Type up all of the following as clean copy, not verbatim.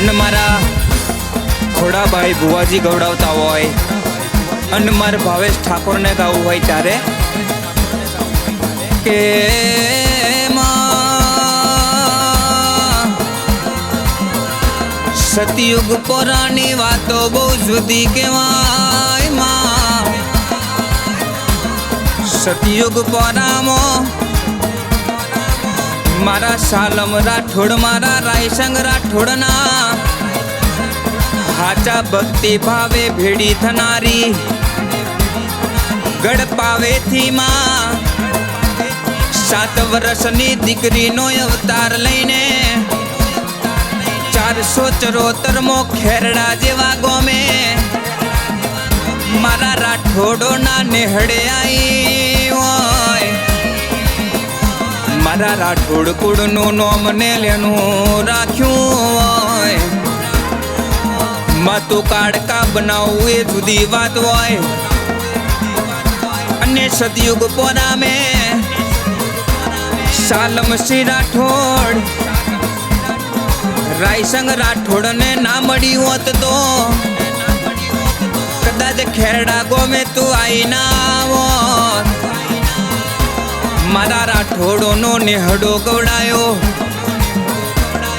અને મારા ખોડાભાઈ ભુવાજી ગવડાવતા હોય અને મારે ભાવેશ ઠાકોરને ગાવું હોય ત્યારે કે સતયુગ પુરાની વાતો બહુ જુદી કહેવાય માં। સતયુગ પુરામો મારા સાલમ રાઠોડ મારા રાયસંગ રાઠોડના હાચા ભક્તિ ભાવે ભેડી થનારી ગઢ પાવેથી માં 7 વર્ષની દીકરીનો અવતાર લઈને 474મો ખેરડા જેવા ગોમે મારા રાઠોડોના નેહડે આવી હોય। મારા રાઠોડ કુળનું નામ ને લેનું રાખ્યું હોય। માતું કાડકા બનાવવું એ જુદી વાત હોય અને સતયુગ પોરામે સાલમ સિંહ રાઠોડ રાયસંગ રાઠોડ ને ના મળી હોત તો કદાચ ખેરડા ગોમે તું આઈ ના હોત। મારા રાઠોડોનો નેહડો ગવડાયો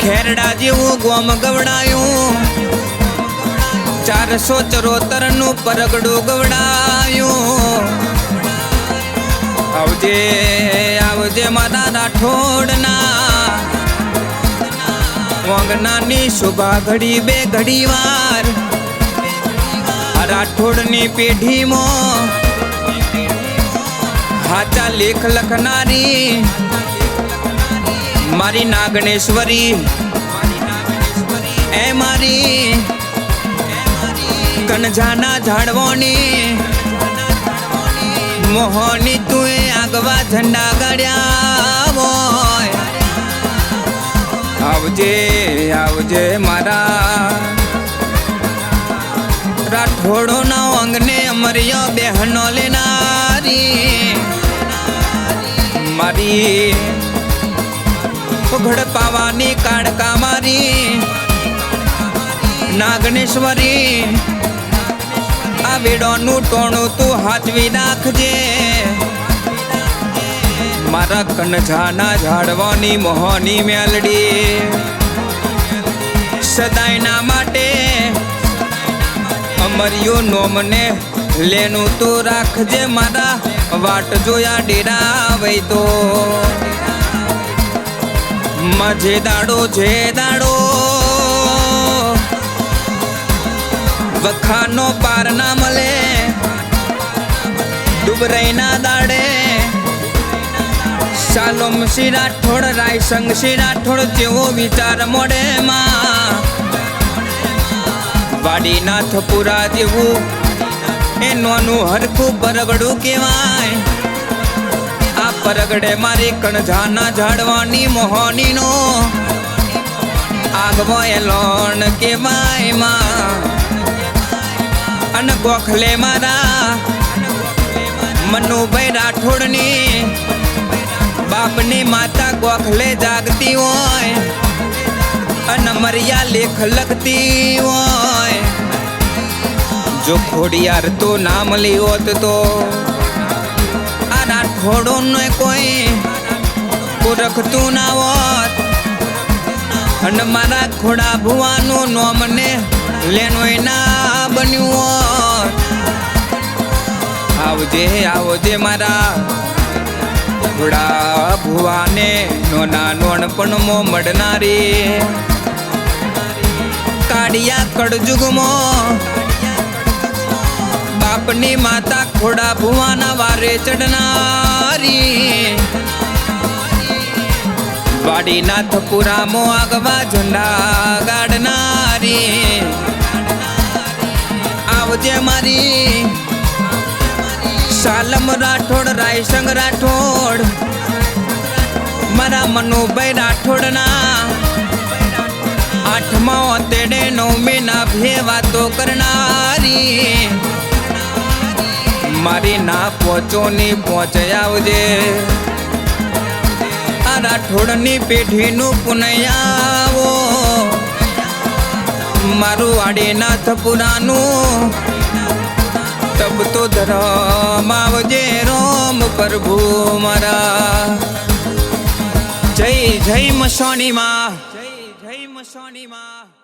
ખેરડા જેવું ગોમ ગવડાયું 474નું પરગડું ગવડાયું। આવજે આવજે મારા રાઠોડના વાંગનાની શોભા ઘડી બે ઘડી વાર રાઠોડની પેઢીમાં હાચા લેખ લખનારી મારી નાગણેશ્વરી એ મારી કનજાના ઝાડવાની મોહની તું આગવા ઝંડા ગાડ્યા હોય। આવજે આવજે મારા રાઠોડોના અંગને અમરિયો બહેનો લેનારી મારી ઘડ પાવાની કાડકા મારી નાગણેશ્વરી આ વેડોનું ટોણું તું હાચવી નાખજે। મારા કનજાના ઝાડવાની મોહની મેલડી સદાયના માટે અમરિયો નોમને લેનું તો રાખજે। મારા વાટ જોયા ડેરા વઈ તો મજે દાડો જે દાડો વખાનો પાર ના મળે ડુબરાઈના દાડે સાલમ સિંહ રાઠોડ રાયસંગ સિંહ રાઠોડ જેવો વિચાર મોડે માં વાડીનાથપુરા જેવું એ નોનું હરખું પરગડું કહેવાય। આ પરગડે મારી કણજાના ઝાડવાની મોહનીનો આગવો એલોણ કહેવાય માં। અને ગોખલે મારા મનુભાઈ રાઠોડની બાપની માતા ગોખલે જાગતી હોય અને મરિયા લેખ લખતી હોય। જો ખોડિયાર તો નામ લી હોત તો આ રાઠોડોને કોઈ રખતું ના હોત અને મારા ખોડા ભુવાનું નામ ને લેનોય ના બન્યું હોત। આવજે આવજે મારા ખોડા ભુવાને નોના નોનપણમાં મળનારી કાળિયા કળજુગમાં બાપની માતા ખોડા ભુવાના વારે ચડનારી વાડીનાથપુરામાં આગવા ઝંડા ગાડનારી આવજે મારી સાલમ રાઠોડ રાયસંગ રાઠોડ મારા મનુભાઈ રાઠોડના 8મા તેડે 9મી ના ભે વાતો કરનારી મારી ના પહોંચો ની પહોંચ આવજે। આ રાઠોડની પેઢીનું પુનયાવો મારું વાડીનાથ પુરાનું તબ તો ધરમ આવજે રોમ પ્રભુ મારા. જય જય મસોણી માં, જય જય મસોણી માં.